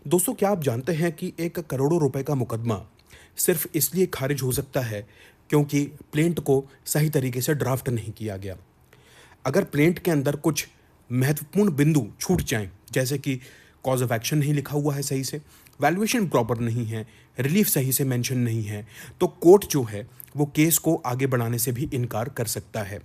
दोस्तों, क्या आप जानते हैं कि एक करोड़ों रुपए का मुकदमा सिर्फ इसलिए खारिज हो सकता है क्योंकि प्लेंट को सही तरीके से ड्राफ्ट नहीं किया गया। अगर प्लेंट के अंदर कुछ महत्वपूर्ण बिंदु छूट जाएं, जैसे कि कॉज ऑफ एक्शन नहीं लिखा हुआ है सही से, वैल्यूएशन प्रॉपर नहीं है, रिलीफ सही से मेंशन नहीं है, तो कोर्ट जो है वो केस को आगे बढ़ाने से भी इनकार कर सकता है।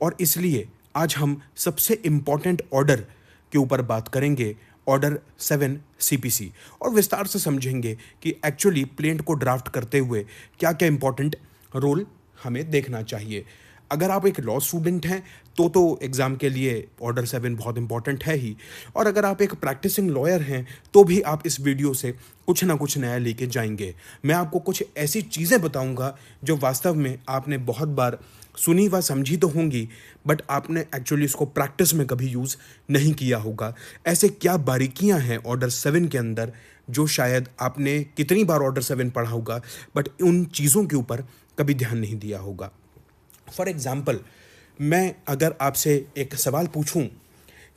और इसलिए आज हम सबसे इम्पॉर्टेंट ऑर्डर के ऊपर बात करेंगे, ऑर्डर 7 सीपीसी, और विस्तार से समझेंगे कि एक्चुअली प्लेंट को ड्राफ्ट करते हुए क्या क्या इंपॉर्टेंट रोल हमें देखना चाहिए। अगर आप एक लॉ स्टूडेंट हैं तो एग्ज़ाम के लिए ऑर्डर 7 बहुत इंपॉर्टेंट है ही, और अगर आप एक प्रैक्टिसिंग लॉयर हैं तो भी आप इस वीडियो से कुछ ना कुछ नया लेके जाएंगे। मैं आपको कुछ ऐसी चीज़ें बताऊंगा जो वास्तव में आपने बहुत बार सुनी व समझी तो होंगी, बट आपने एक्चुअली इसको प्रैक्टिस में कभी यूज़ नहीं किया होगा। ऐसे क्या बारीकियां हैं ऑर्डर 7 के अंदर जो शायद आपने कितनी बार ऑर्डर 7 पढ़ा होगा बट उन चीज़ों के ऊपर कभी ध्यान नहीं दिया होगा। फॉर एग्ज़ाम्पल, मैं अगर आपसे एक सवाल पूछूं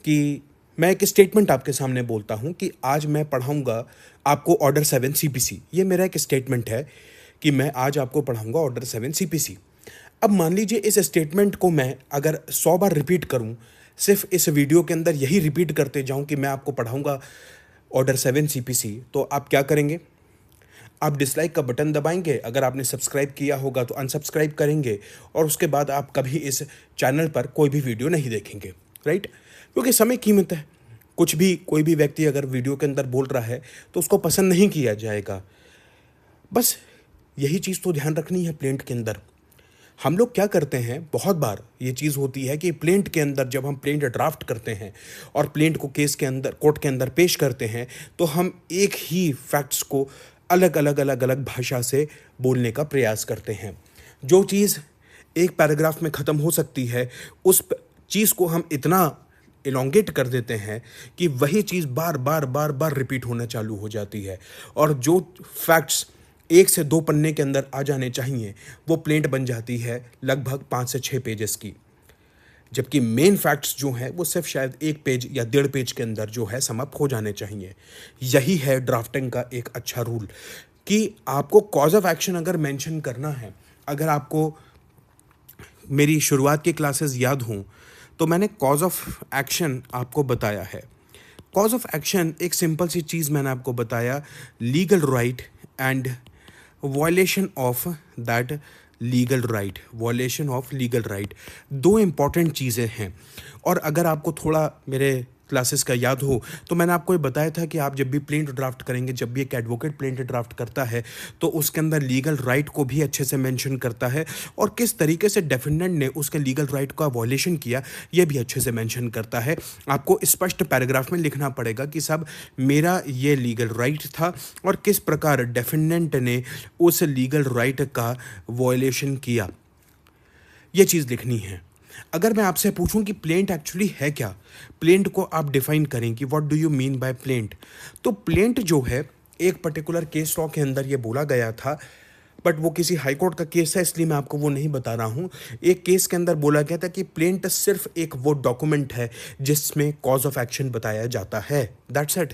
कि मैं एक स्टेटमेंट आपके सामने बोलता हूं कि आज मैं पढ़ाऊंगा आपको ऑर्डर 7 सीपीसी, ये मेरा एक स्टेटमेंट है कि मैं आज आपको पढ़ाऊंगा ऑर्डर 7 सीपीसी। अब मान लीजिए इस स्टेटमेंट को मैं अगर 100 बार रिपीट करूं, सिर्फ इस वीडियो के अंदर यही रिपीट करते जाऊं कि मैं आपको पढ़ाऊंगा ऑर्डर 7 सीपीसी, तो आप क्या करेंगे? आप डिसलाइक का बटन दबाएंगे, अगर आपने सब्सक्राइब किया होगा तो अनसब्सक्राइब करेंगे, और उसके बाद आप कभी इस चैनल पर कोई भी वीडियो नहीं देखेंगे, राइट? क्योंकि समय कीमत है। कुछ भी कोई भी व्यक्ति अगर वीडियो के अंदर बोल रहा है तो उसको पसंद नहीं किया जाएगा। बस यही चीज़ तो ध्यान रखनी है। प्लेंट के अंदर हम लोग क्या करते हैं, बहुत बार ये चीज़ होती है कि प्लेंट के अंदर जब हम प्लेंट ड्राफ्ट करते हैं और प्लेंट को केस के अंदर कोर्ट के अंदर पेश करते हैं तो हम एक ही फैक्ट्स को अलग अलग अलग अलग भाषा से बोलने का प्रयास करते हैं। जो चीज़ एक पैराग्राफ में ख़त्म हो सकती है उस चीज़ को हम इतना इलोंगेट कर देते हैं कि वही चीज़ बार बार बार बार रिपीट होना चालू हो जाती है, और जो फैक्ट्स 1 से 2 पन्ने के अंदर आ जाने चाहिए वो प्लेंट बन जाती है लगभग 5 से 6 पेजेस की, जबकि मेन फैक्ट्स जो हैं वो सिर्फ शायद 1 पेज या 1.5 पेज के अंदर जो है समाप्त हो जाने चाहिए। यही है ड्राफ्टिंग का एक अच्छा रूल कि आपको कॉज ऑफ एक्शन अगर मेंशन करना है, अगर आपको मेरी शुरुआत की क्लासेस याद हों तो मैंने कॉज ऑफ एक्शन आपको बताया है। कॉज ऑफ एक्शन एक सिंपल सी चीज़ मैंने आपको बताया, legal right and violation of that legal right, violation of legal right, दो इंपॉर्टेंट चीज़ें हैं। और अगर आपको थोड़ा मेरे क्लासेस का याद हो तो मैंने आपको ये बताया था कि आप जब भी प्लेंट ड्राफ्ट करेंगे, जब भी एक एडवोकेट प्लेंट ड्राफ्ट करता है तो उसके अंदर लीगल राइट को भी अच्छे से मेंशन करता है, और किस तरीके से डिफेंडेंट ने उसके लीगल राइट का वायलेशन किया ये भी अच्छे से मेंशन करता है। आपको स्पष्ट पैराग्राफ में लिखना पड़ेगा कि साहब मेरा ये लीगल राइट था और किस प्रकार डिफेंडेंट ने उस लीगल राइट का वायलेशन किया, ये चीज़ लिखनी है। अगर मैं आपसे पूछूं कि प्लेंट एक्चुअली है क्या, प्लेंट को आप डिफाइन करें कि what do you mean by plaint, तो प्लेंट जो है एक पर्टिकुलर केस लॉ के अंदर ये बोला गया था, बट वो किसी हाई कोर्ट का केस है इसलिए मैं आपको वो नहीं बता रहा हूँ। एक केस के अंदर बोला गया था कि प्लेंट सिर्फ एक वो डॉक्यूमेंट है जिसमें कॉज ऑफ एक्शन बताया जाता है, दैट्स इट।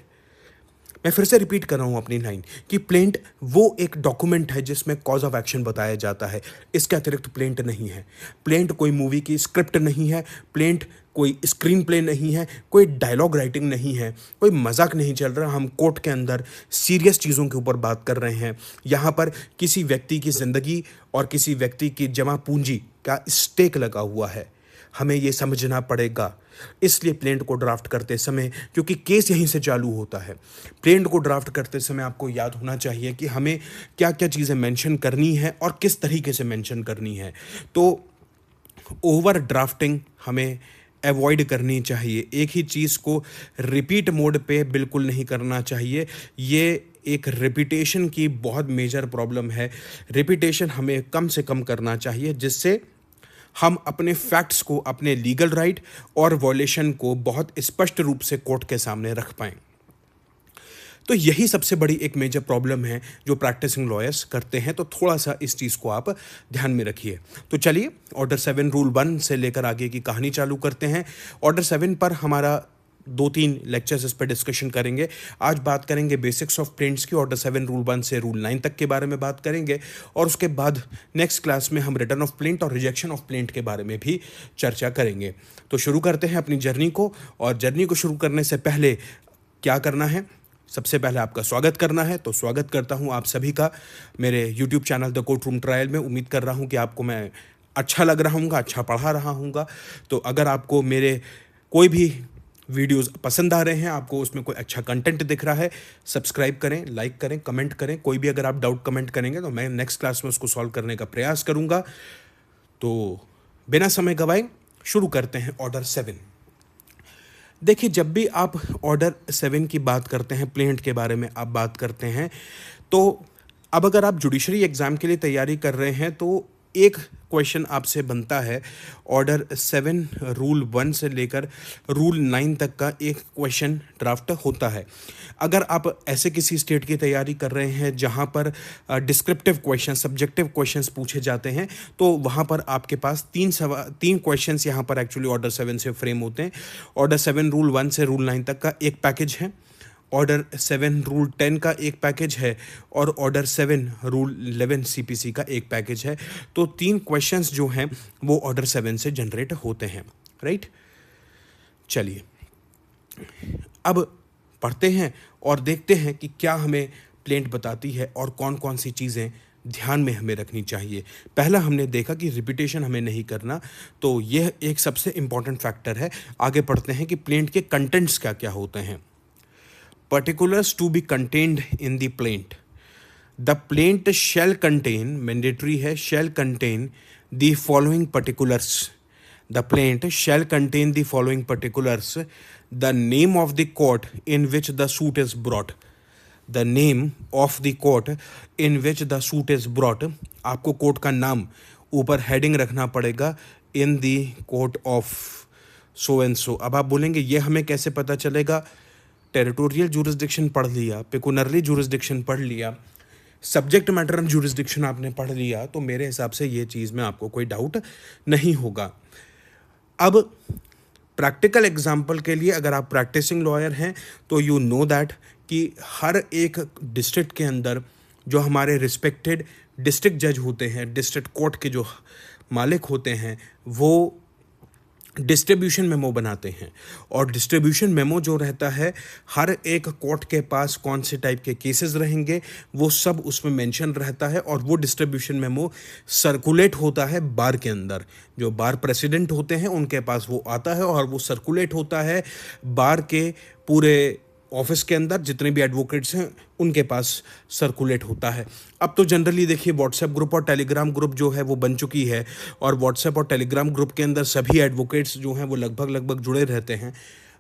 मैं फिर से रिपीट कर रहा हूँ अपनी लाइन कि प्लेंट वो एक डॉक्यूमेंट है जिसमें कॉज ऑफ एक्शन बताया जाता है, इसके अतिरिक्त प्लेंट नहीं है। प्लेंट कोई मूवी की स्क्रिप्ट नहीं है, प्लेंट कोई स्क्रीन प्ले नहीं है, कोई डायलॉग राइटिंग नहीं है, कोई मजाक नहीं चल रहा। हम कोर्ट के अंदर सीरियस चीज़ों के ऊपर बात कर रहे हैं। यहाँ पर किसी व्यक्ति की ज़िंदगी और किसी व्यक्ति की जमा पूंजी का स्टेक लगा हुआ है, हमें ये समझना पड़ेगा। इसलिए प्लेंट को ड्राफ्ट करते समय, क्योंकि केस यहीं से चालू होता है, प्लेंट को ड्राफ्ट करते समय आपको याद होना चाहिए कि हमें क्या क्या चीज़ें मेंशन करनी है और किस तरीके से मेंशन करनी है। तो ओवर ड्राफ्टिंग हमें अवॉइड करनी चाहिए, एक ही चीज़ को रिपीट मोड पे बिल्कुल नहीं करना चाहिए। ये एक रिपीटेशन की बहुत मेजर प्रॉब्लम है। रिपीटेशन हमें कम से कम करना चाहिए जिससे हम अपने फैक्ट्स को, अपने लीगल राइट और वॉयलेशन को बहुत स्पष्ट रूप से कोर्ट के सामने रख पाएं। तो यही सबसे बड़ी एक मेजर प्रॉब्लम है जो प्रैक्टिसिंग लॉयर्स करते हैं, तो थोड़ा सा इस चीज़ को आप ध्यान में रखिए। तो चलिए ऑर्डर 7 रूल 1 से लेकर आगे की कहानी चालू करते हैं। ऑर्डर 7 पर हमारा 2-3 लेक्चर्स इस पर डिस्कशन करेंगे। आज बात करेंगे बेसिक्स ऑफ प्लेन्ट्स की, ऑर्डर 7 रूल 1 से रूल 9 तक के बारे में बात करेंगे, और उसके बाद नेक्स्ट क्लास में हम रिटर्न ऑफ प्लेन्ट और रिजेक्शन ऑफ प्लेन्ट के बारे में भी चर्चा करेंगे। तो शुरू करते हैं अपनी जर्नी को, और जर्नी को शुरू करने से पहले क्या करना है, सबसे पहले आपका स्वागत करना है। तो स्वागत करता हूं आप सभी का मेरे YouTube channel the court room trial में। उम्मीद कर रहा हूं कि आपको मैं अच्छा लग रहा हूँगा, अच्छा पढ़ा रहा हूँगा। तो अगर आपको मेरे कोई भी वीडियोस पसंद आ रहे हैं, आपको उसमें कोई अच्छा कंटेंट दिख रहा है, सब्सक्राइब करें, लाइक करें, कमेंट करें। कोई भी अगर आप डाउट कमेंट करेंगे तो मैं नेक्स्ट क्लास में उसको सॉल्व करने का प्रयास करूँगा। तो बिना समय गवाए शुरू करते हैं ऑर्डर 7। देखिए, जब भी आप ऑर्डर 7 की बात करते हैं, प्लेन्ट के बारे में आप बात करते हैं, तो अब अगर आप जुडिशरी एग्ज़ाम के लिए तैयारी कर रहे हैं तो एक क्वेश्चन आपसे बनता है। ऑर्डर 7 रूल 1 से लेकर रूल 9 तक का एक क्वेश्चन ड्राफ्ट होता है। अगर आप ऐसे किसी स्टेट की तैयारी कर रहे हैं जहां पर डिस्क्रिप्टिव क्वेश्चन, सब्जेक्टिव क्वेश्चंस पूछे जाते हैं, तो वहां पर आपके पास तीन क्वेश्चंस यहां पर एक्चुअली ऑर्डर 7 से फ्रेम होते हैं। ऑर्डर 7 रूल 1 से रूल 9 तक का एक पैकेज है, ऑर्डर 7 रूल 10 का एक पैकेज है, और ऑर्डर 7 रूल 11 CPC का एक पैकेज है। तो 3 क्वेश्चंस जो हैं वो ऑर्डर 7 से जनरेट होते हैं, राइट। चलिए अब पढ़ते हैं और देखते हैं कि क्या हमें प्लेन्ट बताती है और कौन कौन सी चीज़ें ध्यान में हमें रखनी चाहिए। पहला हमने देखा कि रिपीटेशन हमें नहीं करना, तो यह एक सबसे इम्पॉर्टेंट फैक्टर है। आगे पढ़ते हैं कि प्लेन्ट के कंटेंट्स क्या क्या होते हैं। Particulars to be contained in the plaint. The plaint shall contain, mandatory है, shall contain the following particulars. The plaint shall contain the following particulars. The name of the court in which the suit is brought. The name of the court in which the suit is brought. आपको court का नाम ऊपर heading रखना पड़ेगा, in the court of so and so। अब आप बोलेंगे ये हमें कैसे पता चलेगा? टेरिटोरियल जुरिस्डिक्शन पढ़ लिया, पेकुनरली जुरिस्डिक्शन पढ़ लिया, सब्जेक्ट मैटर जुरिस्डिक्शन आपने पढ़ लिया, तो मेरे हिसाब से ये चीज़ में आपको कोई डाउट नहीं होगा। अब प्रैक्टिकल एग्जाम्पल के लिए, अगर आप प्रैक्टिसिंग लॉयर हैं तो यू नो दैट कि हर एक डिस्ट्रिक्ट के अंदर जो हमारे रिस्पेक्टेड डिस्ट्रिक्ट जज होते हैं, डिस्ट्रिक्ट कोर्ट के जो मालिक होते हैं, वो डिस्ट्रीब्यूशन मेमो बनाते हैं। और डिस्ट्रीब्यूशन मेमो जो रहता है, हर एक कोर्ट के पास कौन से टाइप के केसेस रहेंगे वो सब उसमें मेंशन रहता है, और वो डिस्ट्रीब्यूशन मेमो सर्कुलेट होता है बार के अंदर। जो बार प्रेसिडेंट होते हैं उनके पास वो आता है, और वो सर्कुलेट होता है बार के पूरे ऑफिस के अंदर, जितने भी एडवोकेट्स हैं उनके पास सर्कुलेट होता है। अब तो जनरली देखिए व्हाट्सएप ग्रुप और टेलीग्राम ग्रुप जो है वो बन चुकी है, और व्हाट्सएप और टेलीग्राम ग्रुप के अंदर सभी एडवोकेट्स जो हैं वो लगभग जुड़े रहते हैं।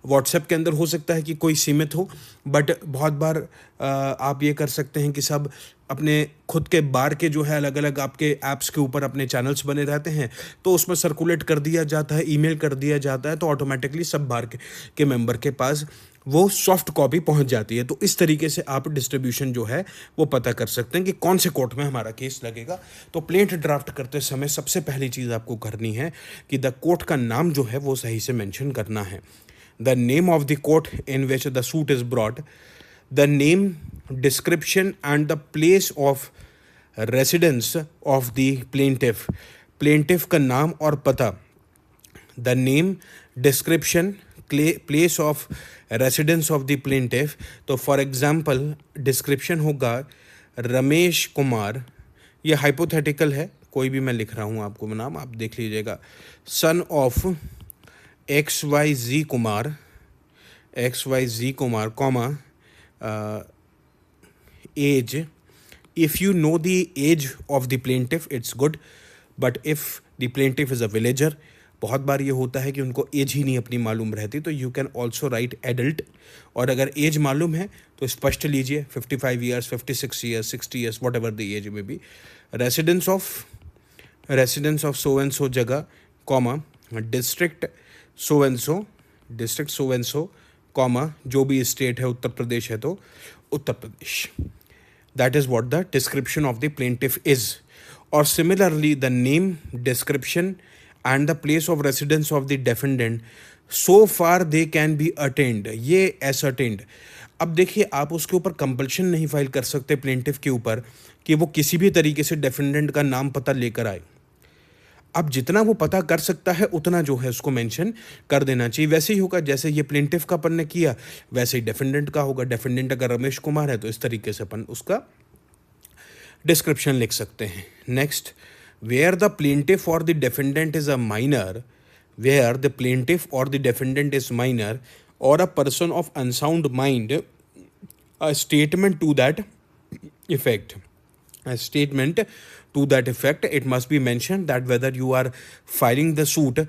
व्हाट्सएप के अंदर हो सकता है कि कोई सीमित हो, बट बहुत बार आप ये कर सकते हैं कि सब अपने खुद के बार के जो है अलग अलग आपके ऐप्स के ऊपर अपने चैनल्स बने रहते हैं, तो उसमें सर्कुलेट कर दिया जाता है, ईमेल कर दिया जाता है, तो ऑटोमेटिकली सब बार के मेंबर के पास वो सॉफ्ट कॉपी पहुंच जाती है। तो इस तरीके से आप डिस्ट्रीब्यूशन जो है वो पता कर सकते हैं कि कौन से कोर्ट में हमारा केस लगेगा। तो प्लेन्ट ड्राफ्ट करते समय सबसे पहली चीज़ आपको करनी है कि द कोर्ट का नाम जो है वो सही से मेंशन करना है। The name of the court in which the suit is brought, the name, description and the place of residence of the plaintiff. Plaintiff का नाम और पता, the name, description, place of residence of the plaintiff. तो for example description होगा रमेश कुमार, ये hypothetical है, कोई भी मैं लिख रहा हूँ आपको नाम, आप देख लीजिएगा, son of XYZ Kumar, XYZ Kumar, comma age. If you know the age of the plaintiff it's good, but if the plaintiff is a villager, बहुत बार ये होता है कि उनको एज ही नहीं अपनी मालूम रहती, तो you can also write adult. और अगर एज मालूम है तो स्पष्ट लीजिए 55 years, 56 years, 60 years, whatever the age में भी। Residence of so and so जगह, comma district so and so, comma जो भी स्टेट है, उत्तर प्रदेश है तो Uttar Pradesh. That is what the description of the plaintiff is. और similarly the name, description and the place of residence of the defendant, so far they can B attend, ये एसर्टेंड। अब देखिए, आप उसके ऊपर कंपल्शन नहीं फाइल कर सकते प्लेंटिफ के ऊपर कि वो किसी भी तरीके से डेफेंडेंट का नाम पता लेकर आए। अब जितना वो पता कर सकता है उतना जो है उसको मेंशन कर देना चाहिए। वैसे ही होगा जैसे ये प्लेंटिफ का अपन ने किया, वैसे ही डेफेंडेंट का होगा। डेफेंडेंट अगर रमेश कुमार है तो इस तरीके से अपन उसका डिस्क्रिप्शन लिख सकते हैं। नेक्स्ट, वेयर द प्लेंटिफ और the defendant is a minor, where the plaintiff और द डेफेंडेंट इज माइनर और a person of unsound mind, a statement to that effect, a statement to that effect, it must be mentioned that whether you are filing the suit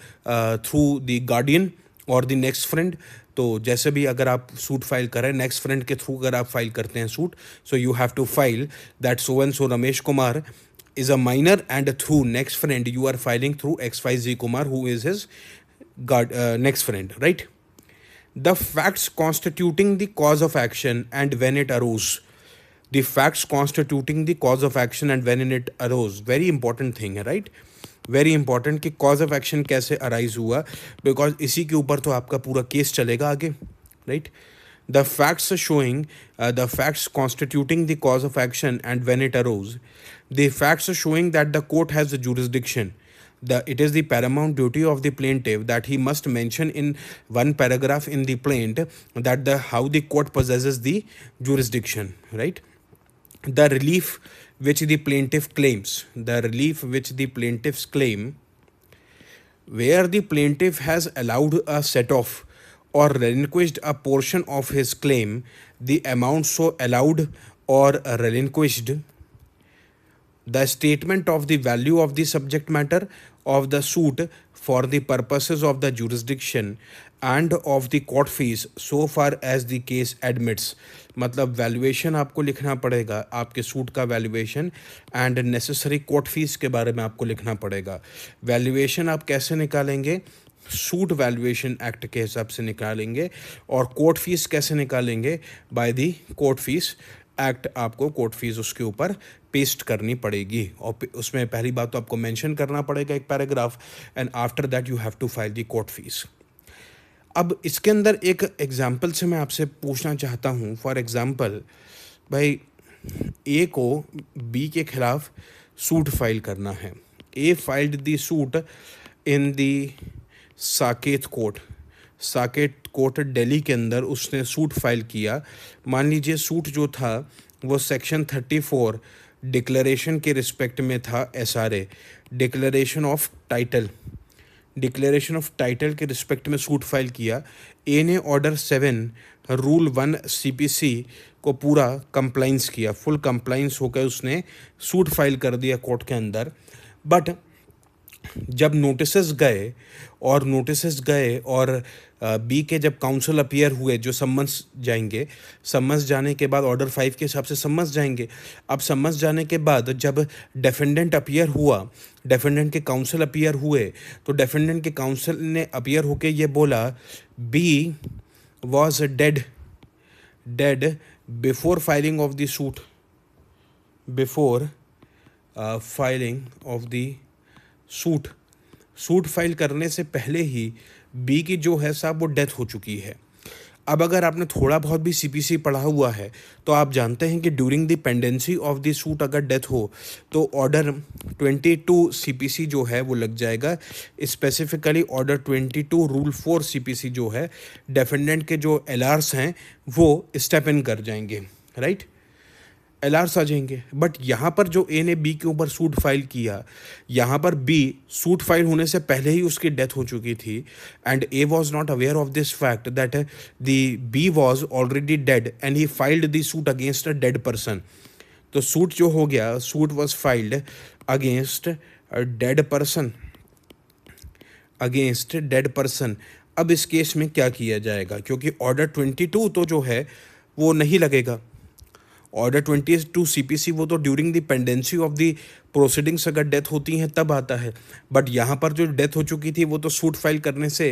through the guardian or the next friend। तो जैसे भी अगर आप suit file करें next friend के through अगर आप file करते हैं suit, so you have to file that so and so Ramesh Kumar is a minor and through next friend you are filing through XYZ Kumar who is his next friend, right? The facts constituting the cause of action and when it arose, the facts constituting the cause of action and when it arose, very important thing है, right? Very important कि cause of action कैसे arise हुआ, because इसी के ऊपर तो आपका पूरा केस चलेगा आगे, right? The facts showing, the facts constituting the cause of action and when it arose, the facts showing that the court has the jurisdiction, it is the paramount duty of the plaintiff that he must mention in one paragraph in the plaint that how the court possesses the jurisdiction, right? The relief which the plaintiff claims, the relief which the plaintiffs claim, where the plaintiff has allowed a set off or relinquished a portion of his claim, the amount so allowed or relinquished, the statement of the value of the subject matter of the suit for the purposes of the jurisdiction and of the court fees so far as the case admits। मतलब valuation आपको लिखना पड़ेगा, आपके suit का valuation and necessary court fees के बारे में आपको लिखना पड़ेगा। वैल्यूएशन आप कैसे निकालेंगे? सूट वैल्यूएशन एक्ट के हिसाब से निकालेंगे। और कोर्ट फीस कैसे निकालेंगे? By the court fees act, आपको कोर्ट फीस उसके ऊपर पेस्ट करनी पड़ेगी और उसमें पहली बात तो आपको मेंशन करना पड़ेगा एक paragraph, and after that you have to file the court fees. अब इसके अंदर एक एग्जांपल से मैं आपसे पूछना चाहता हूँ। फॉर एग्जांपल, भाई ए को बी के खिलाफ सूट फाइल करना है। A filed the suit in the Saket court, Saket court Delhi के अंदर उसने सूट फाइल किया। मान लीजिए सूट जो था वो सेक्शन 34 डिक्लेरेशन के रिस्पेक्ट में था, SRA declaration of title, declaration of title के रिस्पेक्ट में सूट फाइल किया। ए ने ऑर्डर 7 रूल 1 CPC को पूरा कंप्लाइंस किया, फुल कंप्लाइंस होकर उसने सूट फाइल कर दिया कोर्ट के अंदर। बट जब नोटिसेस गए और बी के जब काउंसिल अपीयर हुए, जो सम्मन्स जाएंगे, सम्मन्स जाने के बाद ऑर्डर 5 के हिसाब से सम्मन्स जाएंगे। अब सम्मन्स जाने के बाद जब डेफेंडेंट अपीयर हुआ, डेफेंडेंट के काउंसिल अपीयर हुए, तो डेफेंडेंट के काउंसिल ने अपीयर होके ये बोला B was dead before filing of the suit, before filing of the suit file करने से पहले ही बी की जो है साहब वो डेथ हो चुकी है। अब अगर आपने थोड़ा बहुत भी CPC पढ़ा हुआ है तो आप जानते हैं कि during the pendency of the suit अगर डेथ हो तो ऑर्डर 22 CPC जो है वो लग जाएगा। स्पेसिफिकली ऑर्डर 22 रूल 4 CPC जो है, डेफेंडेंट के जो LRs हैं वो स्टेप इन कर जाएंगे, राइट? LRs आ जाएंगे। बट यहाँ पर जो ए ने बी के ऊपर सूट फाइल किया, यहाँ पर बी सूट फाइल होने से पहले ही उसकी डेथ हो चुकी थी and A was not aware of this fact that the B was already dead and he filed the suit against a dead person. तो सूट जो हो गया, suit was filed against a dead person, against dead person. अब इस case में क्या किया जाएगा? क्योंकि ऑर्डर 22 तो जो है वो नहीं लगेगा। ऑर्डर 22 CPC वो तो during the pendency of the proceedings अगर डेथ होती हैं तब आता है। बट यहाँ पर जो डेथ हो चुकी थी वो तो सूट फाइल करने से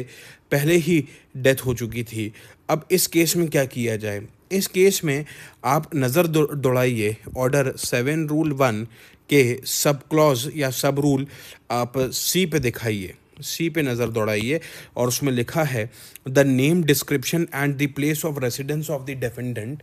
पहले ही डेथ हो चुकी थी। अब इस केस में क्या किया जाए? इस केस में आप नज़र दौड़ाइए ऑर्डर 7 रूल 1 के सब क्लॉज या सब रूल आप C पे दिखाइए, सी पे नज़र दौड़ाइए और उसमें लिखा है the name description and the place of residence of the defendant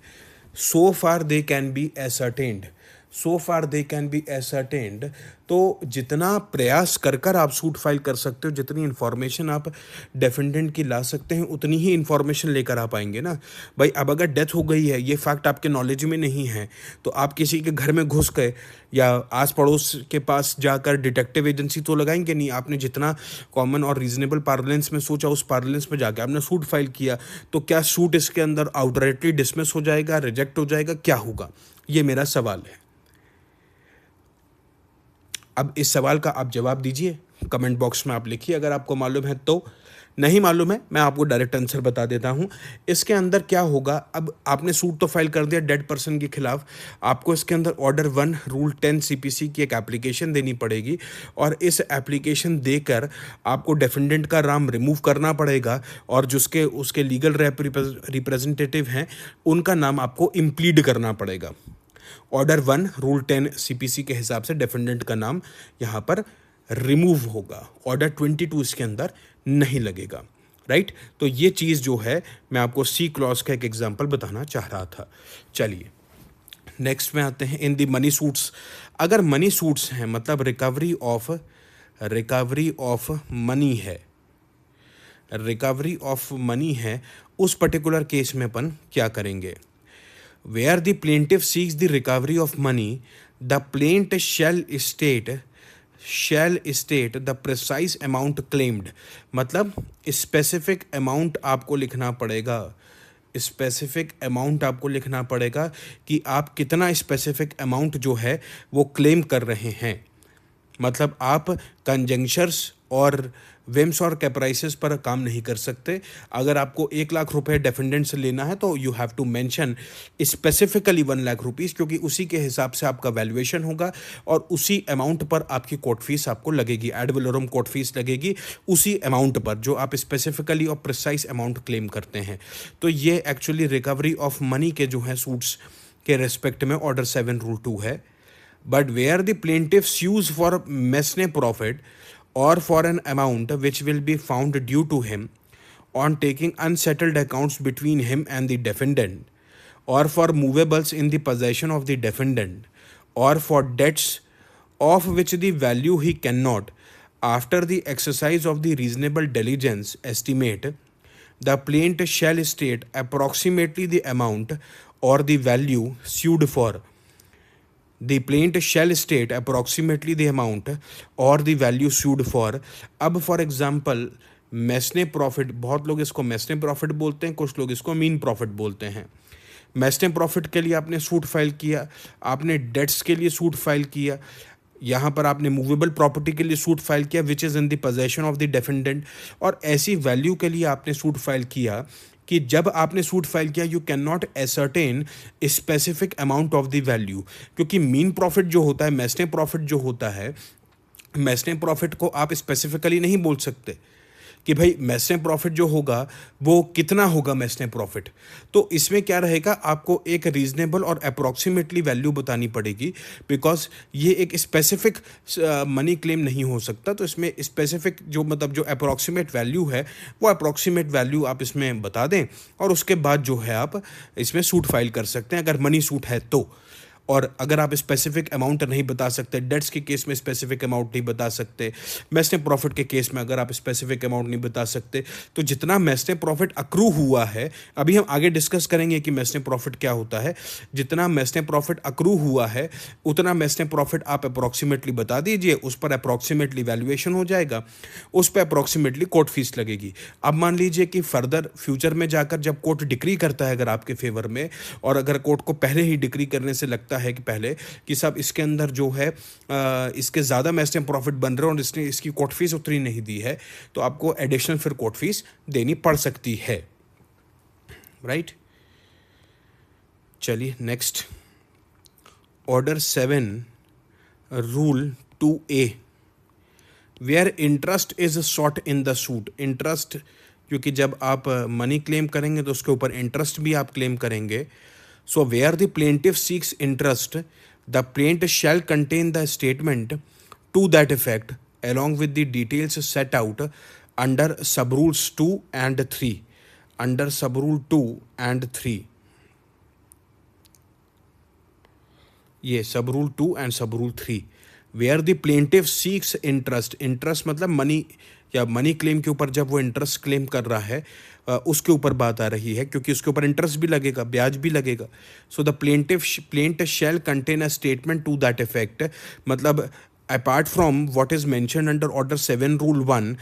so far they can be ascertained, so far they can be ascertained. तो जितना प्रयास कर कर आप सूट फाइल कर सकते हो, जितनी इन्फॉर्मेशन आप डिफेंडेंट की ला सकते हैं, उतनी ही इन्फॉर्मेशन लेकर आ पाएंगे ना भाई। अब अगर डेथ हो गई है, ये फैक्ट आपके नॉलेज में नहीं है, तो आप किसी के घर में घुस गए या आस पड़ोस के पास जाकर डिटेक्टिव एजेंसी तो लगाएंगे नहीं। आपने जितना कॉमन और रीजनेबल पार्लेंस में सोचा, उस पार्लेंस में जाकर आपने सूट फाइल किया, तो क्या सूट इसके अंदर आउटराइटली डिसमिस हो जाएगा, रिजेक्ट हो जाएगा, क्या होगा? ये मेरा सवाल है। अब इस सवाल का आप जवाब दीजिए, कमेंट बॉक्स में आप लिखिए अगर आपको मालूम है तो। नहीं मालूम है, मैं आपको डायरेक्ट आंसर बता देता हूँ। इसके अंदर क्या होगा, अब आपने सूट तो फाइल कर दिया डेड पर्सन के खिलाफ, आपको इसके अंदर ऑर्डर 1 रूल 10 सीपीसी की एक एप्लीकेशन देनी पड़ेगी और इस एप्लीकेशन देकर आपको डिफेंडेंट का नाम रिमूव करना पड़ेगा और जिसके उसके लीगल रिप्रेजेंटेटिव हैं उनका नाम आपको इम्प्लीड करना पड़ेगा। ऑर्डर 1 रूल 10 सीपीसी के हिसाब से डिफेंडेंट का नाम यहाँ पर रिमूव होगा, ऑर्डर 22 इसके अंदर नहीं लगेगा, राइट। तो ये चीज़ जो है मैं आपको सी क्लॉज का एक एग्जांपल बताना चाह रहा था। चलिए नेक्स्ट में आते हैं, इन दी मनी सूट्स। अगर मनी सूट्स हैं मतलब रिकवरी ऑफ मनी है, रिकवरी ऑफ मनी है, उस पर्टिकुलर केस में अपन क्या करेंगे? Where the plaintiff seeks the recovery of money, the plaintiff shall state the precise amount claimed। मतलब स्पेसिफिक अमाउंट आपको लिखना पड़ेगा, स्पेसिफिक अमाउंट आपको लिखना पड़ेगा कि आप कितना स्पेसिफिक अमाउंट जो है वो क्लेम कर रहे हैं। मतलब आप कंजंक्शर्स और विम्स और कैप्राइसिस पर काम नहीं कर सकते। अगर आपको 1 लाख रुपए डिफेंडेंट से लेना है तो you have to mention specifically 1 lakh rupees, क्योंकि उसी के हिसाब से आपका वैल्यूएशन होगा और उसी अमाउंट पर आपकी कोर्ट फीस आपको लगेगी, एड वैलोरम कोर्ट फीस लगेगी उसी अमाउंट पर जो आप स्पेसिफिकली और प्रिसाइज अमाउंट क्लेम करते हैं। तो ये एक्चुअली रिकवरी ऑफ मनी के जो है सूट्स के रेस्पेक्ट में ऑर्डर 7 रूल 2 है। But where the plaintiff sues for mesne profit or for an amount which will be found due to him on taking unsettled accounts between him and the defendant, or for movables in the possession of the defendant, or for debts of which the value he cannot, after the exercise of the reasonable diligence, estimate, the plaintiff shall state approximately the amount or the value sued for। The plaintiff shall state approximately the amount or the value sued for। अब for example मैसने profit, बहुत लोग इसको मैसने profit बोलते हैं, कुछ लोग इसको mean profit बोलते हैं। मैसने प्रॉफिट के लिए आपने सूट फाइल किया, आपने डेट्स के लिए सूट फाइल किया, यहाँ पर आपने मूवेबल प्रॉपर्टी के लिए सूट फाइल किया which is in the possession of the defendant, और ऐसी वैल्यू के लिए आपने सूट फाइल किया कि जब आपने सूट फाइल किया you can not ascertain specific amount of the value. क्योंकि मीन प्रॉफिट जो होता है, मैसने प्रॉफिट जो होता है, मैसने प्रॉफिट को आप स्पेसिफिकली नहीं बोल सकते कि भाई मैसने प्रॉफिट जो होगा वो कितना होगा मैसने प्रॉफिट। तो इसमें क्या रहेगा, आपको एक रीजनेबल और अप्रॉक्सीमेटली वैल्यू बतानी पड़ेगी, बिकॉज ये एक स्पेसिफिक मनी क्लेम नहीं हो सकता। तो इसमें स्पेसिफिक जो मतलब जो अप्रॉक्सीमेट वैल्यू है वो अप्रॉक्सीमेट वैल्यू आप इसमें बता दें और उसके बाद जो है आप इसमें सूट फाइल कर सकते हैं अगर मनी सूट है तो। और अगर आप स्पेसिफिक अमाउंट नहीं बता सकते, डेट्स के केस में स्पेसिफिक अमाउंट नहीं बता सकते, मैसने प्रॉफिट के केस में अगर आप स्पेसिफिक अमाउंट नहीं बता सकते, तो जितना मैसने प्रॉफिट अक्रू हुआ है, अभी हम आगे डिस्कस करेंगे कि मैसने प्रॉफिट क्या होता है, जितना मैसने प्रॉफिट अक्रू हुआ है उतना मैसने प्रॉफिट आप अप्रॉक्सीमेटली बता दीजिए, उस पर अप्रॉक्सीमेटली वैल्यूएशन हो जाएगा, उस पर अप्रॉक्सीमेटली कोर्ट फीस लगेगी। अब मान लीजिए कि फर्दर फ्यूचर में जाकर जब कोर्ट डिक्री करता है अगर आपके फेवर में, और अगर कोर्ट को पहले ही डिक्री करने से लगता है कि पहले कि साहब इसके अंदर जो है इसके ज़्यादा मैसने प्रॉफिट बन रहे हैं और इसने इसकी कोर्ट फीस उतनी नहीं दी है, तो आपको एडिशनल फिर कोर्ट फीस देनी पड़ सकती है, राइट। चलिए next, order 7 rule 2A, where interest is sought in the suit. Interest, क्योंकि जब आप मनी क्लेम करेंगे तो उसके ऊपर इंटरेस्ट भी आप क्लेम करेंगे। So where the plaintiff seeks interest, the plaintiff shall contain the statement to that effect along with the details set out under sub rules 2 and 3. Under sub rule 2 and 3, ये sub rule 2 and sub rule 3, where the plaintiff seeks interest, interest मतलब money या money claim के ऊपर जब वो interest claim कर रहा है उसके ऊपर बात आ रही है, क्योंकि उसके ऊपर इंटरेस्ट भी लगेगा, ब्याज भी लगेगा. So the plaint shall contain a statement to that effect. मतलब apart from what is mention under order 7 rule 1,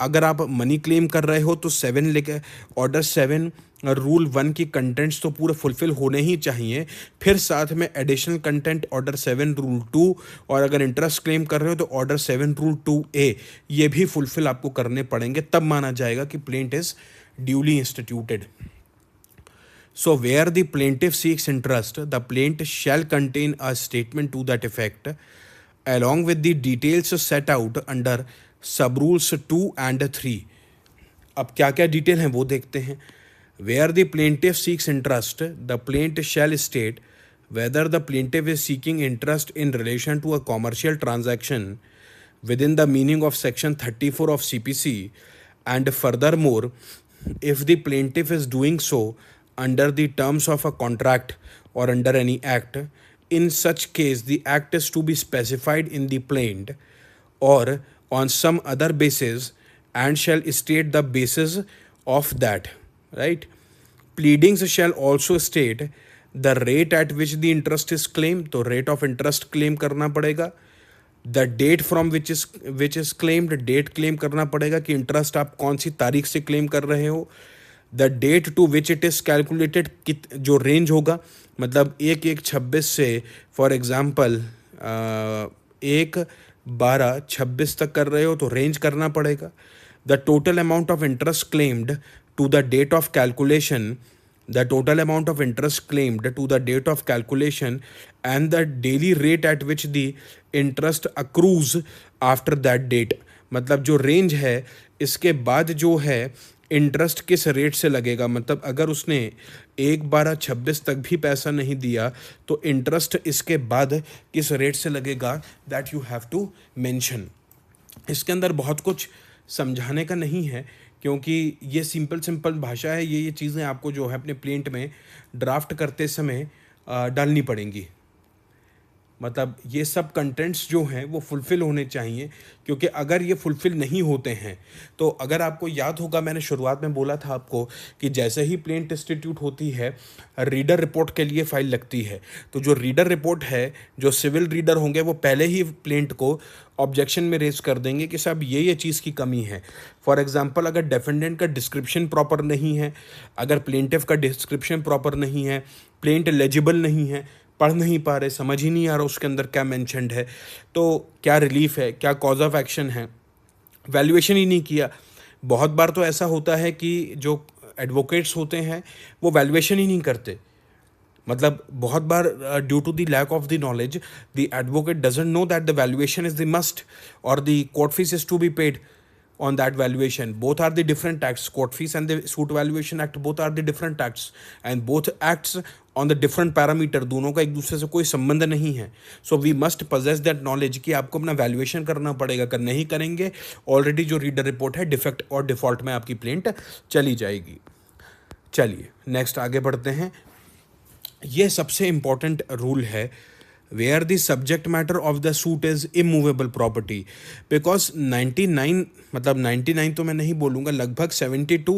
अगर आप मनी क्लेम कर रहे हो तो 7 लेके ऑर्डर 7 रूल 1 की कंटेंट्स तो पूरे फुलफिल होने ही चाहिए. फिर साथ में एडिशनल कंटेंट ऑर्डर 7 रूल 2, और अगर इंटरेस्ट क्लेम कर रहे हो तो ऑर्डर 7 रूल 2A ये भी फुलफिल आपको करने पड़ेंगे, तब माना जाएगा कि plaint is duly instituted. So where the plaintiff seeks interest, the plaint shall contain a statement to that effect, along with the details set out under sub rules 2 and 3. अब क्या क्या डिटेल हैं वो देखते हैं. Where the plaintiff seeks interest, the plaint shall state whether the plaintiff is seeking interest in relation to a commercial transaction within the meaning of section 34 of CPC, and furthermore, if the plaintiff is doing so under the terms of a contract or under any act, in such case the act is to be specified in the plaint or on some other basis and shall state the basis of that, right? Pleadings shall also state the rate at which the interest is claimed, तो rate of interest claim करना पड़ेगा. The date from which is claimed, date claim करना पड़ेगा कि interest आप कौन सी तारीख से क्लेम कर रहे हो. The date to which it is calculated, जो रेंज होगा, मतलब 1/1/26 से फॉर एग्जांपल 1/12/26 तक कर रहे हो तो रेंज करना पड़ेगा. The total amount of interest claimed to the date of calculation, the total amount of interest claimed to the date of calculation and the daily rate at which the interest accrues after that date. मतलब जो range है इसके बाद जो है interest किस rate से लगेगा. मतलब अगर उसने 1/12/26 तक भी पैसा नहीं दिया तो इंटरेस्ट इसके बाद किस रेट से लगेगा, that you have to mention. इसके अंदर बहुत कुछ समझाने का नहीं है, क्योंकि ये सिंपल भाषा है. ये चीज़ें आपको जो है अपने प्लेंट में ड्राफ्ट करते समय डालनी पड़ेंगी. मतलब ये सब कंटेंट्स जो हैं वो फुलफ़िल होने चाहिए, क्योंकि अगर ये फुलफ़िल नहीं होते हैं तो अगर आपको याद होगा मैंने शुरुआत में बोला था आपको कि जैसे ही प्लेंट इंस्टीट्यूट होती है रीडर रिपोर्ट के लिए फ़ाइल लगती है. तो जो रीडर रिपोर्ट है, जो सिविल रीडर होंगे वो पहले ही प्लेंट को ऑब्जेक्शन में रेज कर देंगे कि साहब ये चीज़ की कमी है. फॉर एग्जांपल अगर डिफेंडेंट का डिस्क्रिप्शन प्रॉपर नहीं है, अगर प्लेंटिफ का डिस्क्रिप्शन प्रॉपर नहीं है, प्लेंट एलिजिबल नहीं है, पढ़ नहीं पा रहे, समझ ही नहीं आ रहा उसके अंदर क्या मेंशन्ड है, तो क्या रिलीफ है, क्या कॉज ऑफ एक्शन है, वैल्यूएशन ही नहीं किया. बहुत बार तो ऐसा होता है कि जो एडवोकेट्स होते हैं वो वैल्यूएशन ही नहीं करते. मतलब बहुत बार due to the lack of the knowledge the advocate doesn't know that the valuation is the must और the court fees is to be paid on that valuation. Both are the different acts. Court fees and the suit valuation act both are the different acts, and both acts on the different parameter. दोनों का एक दूसरे से कोई संबंध नहीं है. So we must possess that knowledge कि आपको अपना वैल्यूएशन करना पड़ेगा. अगर नहीं करेंगे ऑलरेडी जो रीडर रिपोर्ट है डिफेक्ट और डिफॉल्ट में आपकी प्लेंट चली जाएगी. चलिए नेक्स्ट आगे बढ़ते हैं. ये सबसे इम्पॉर्टेंट रूल है where the subject matter of the suit is immovable property, because 99 मतलब 99 तो मैं नहीं बोलूँगा, लगभग 70 to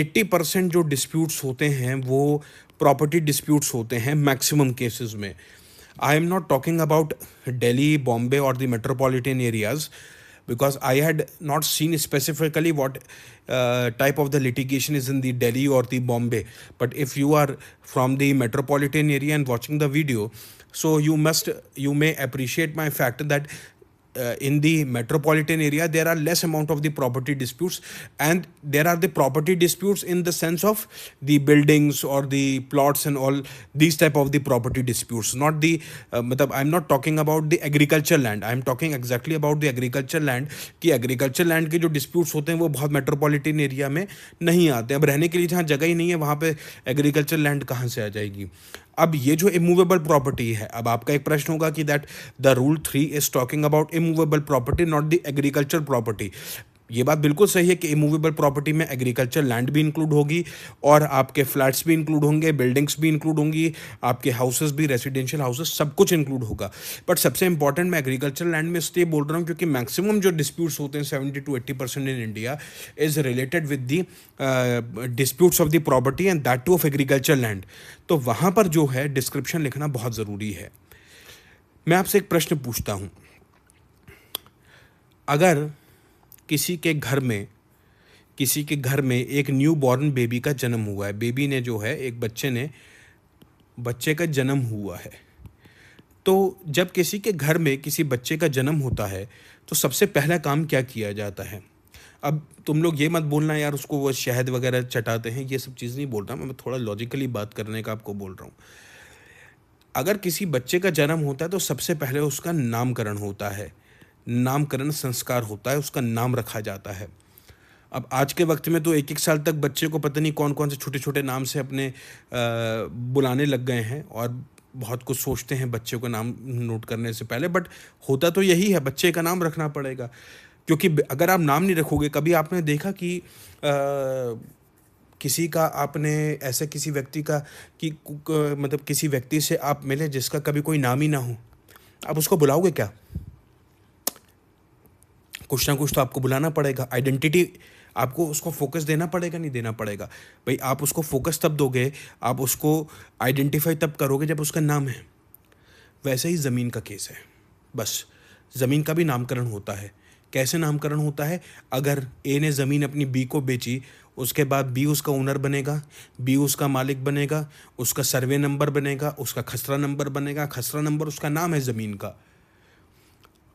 80% जो disputes होते हैं वो property disputes होते हैं मैक्सिमम केसेस में. I am not talking about Delhi, Bombay or the metropolitan areas, because I had not seen specifically what type of the litigation is in the Delhi or the Bombay. But if you are from the metropolitan area and watching the video, so you may appreciate my fact that in the metropolitan area there are less amount of the property disputes, and there are the property disputes in the sense of the buildings or the plots and all these type of the property disputes, not the matlab I'm not talking about the agriculture land. I'm talking exactly about the agriculture land कि agriculture land के जो disputes होते हैं वो बहुत metropolitan area में नहीं आते. अब रहने के लिए जहाँ जगह ही नहीं है वहाँ पे agriculture land कहाँ से आ जाएगी. अब ये जो इमूवेबल प्रॉपर्टी है, अब आपका एक प्रश्न होगा कि that the rule 3 is talking about immovable property not the agriculture property. ये बात बिल्कुल सही है कि इमूवेबल प्रॉपर्टी में एग्रीकल्चर लैंड भी इंक्लूड होगी और आपके फ्लैट्स भी इंक्लूड होंगे, बिल्डिंग्स भी इंक्लूड होंगी, आपके हाउसेस भी, रेसिडेंशियल हाउसेस, सब कुछ इंक्लूड होगा। बट सबसे इंपॉर्टेंट मैं एग्रीकल्चर लैंड में इसलिए बोल रहा हूँ क्योंकि मैक्सिमम जो डिस्प्यूट्स होते हैं 70 to 80% in India is related with the disputes of the property and that two of agriculture land. तो वहाँ पर जो है डिस्क्रिप्शन लिखना बहुत ज़रूरी है। मैं आपसे एक प्रश्न पूछता हूँ, अगर किसी के घर में एक न्यू बॉर्न बेबी का जन्म हुआ है, बेबी ने जो है, एक बच्चे का जन्म हुआ है, तो जब किसी के घर में किसी बच्चे का जन्म होता है तो सबसे पहला काम क्या किया जाता है? अब तुम लोग ये मत बोलना यार उसको वो शहद वगैरह चटाते हैं, ये सब चीज़ नहीं बोल रहा मैं थोड़ा लॉजिकली बात करने का आपको बोल रहा हूँ। अगर किसी बच्चे का जन्म होता है तो सबसे पहले उसका नामकरण होता है, नामकरण संस्कार होता है, उसका नाम रखा जाता है। अब आज के वक्त में तो 1-1 साल तक बच्चे को पता नहीं कौन कौन से छोटे छोटे नाम से अपने बुलाने लग गए हैं और बहुत कुछ सोचते हैं बच्चे को नाम नोट करने से पहले, बट होता तो यही है, बच्चे का नाम रखना पड़ेगा। क्योंकि अगर आप नाम नहीं रखोगे, कभी आपने देखा कि किसी का आपने ऐसे किसी व्यक्ति का कि मतलब किसी व्यक्ति से आप मिले जिसका कभी कोई नाम ही ना हो, आप उसको बुलाओगे क्या? कुछ ना कुछ तो आपको बुलाना पड़ेगा, आइडेंटिटी, आपको उसको फोकस देना पड़ेगा, नहीं देना पड़ेगा? भाई आप उसको फोकस तब दोगे, आप उसको आइडेंटिफाई तब करोगे जब उसका नाम है। वैसे ही ज़मीन का केस है, बस ज़मीन का भी नामकरण होता है। कैसे नामकरण होता है? अगर ए ने ज़मीन अपनी बी को बेची, उसके बाद बी उसका ओनर बनेगा, बी उसका मालिक बनेगा, उसका सर्वे नंबर बनेगा, उसका खसरा नंबर बनेगा, खसरा नंबर उसका नाम है ज़मीन का।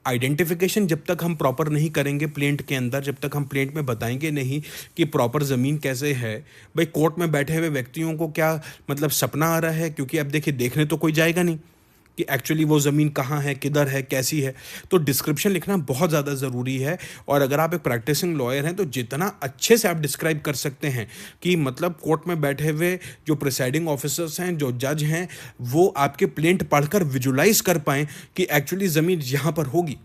आइडेंटिफिकेशन जब तक हम प्रॉपर नहीं करेंगे प्लेंट के अंदर, जब तक हम प्लेंट में बताएंगे नहीं कि प्रॉपर ज़मीन कैसे है, भाई कोर्ट में बैठे हुए व्यक्तियों को क्या मतलब सपना आ रहा है? क्योंकि अब देखिए देखने तो कोई जाएगा नहीं कि एक्चुअली वो ज़मीन कहाँ है, किधर है, कैसी है। तो डिस्क्रिप्शन लिखना बहुत ज़्यादा ज़रूरी है। और अगर आप एक प्रैक्टिसिंग लॉयर हैं तो जितना अच्छे से आप डिस्क्राइब कर सकते हैं कि मतलब कोर्ट में बैठे हुए जो प्रिसाइडिंग ऑफिसर्स हैं, जो जज हैं, वो आपके प्लेंट पढ़कर विजुलाइज कर पाएँ कि एक्चुअली ज़मीन यहाँ पर होगी,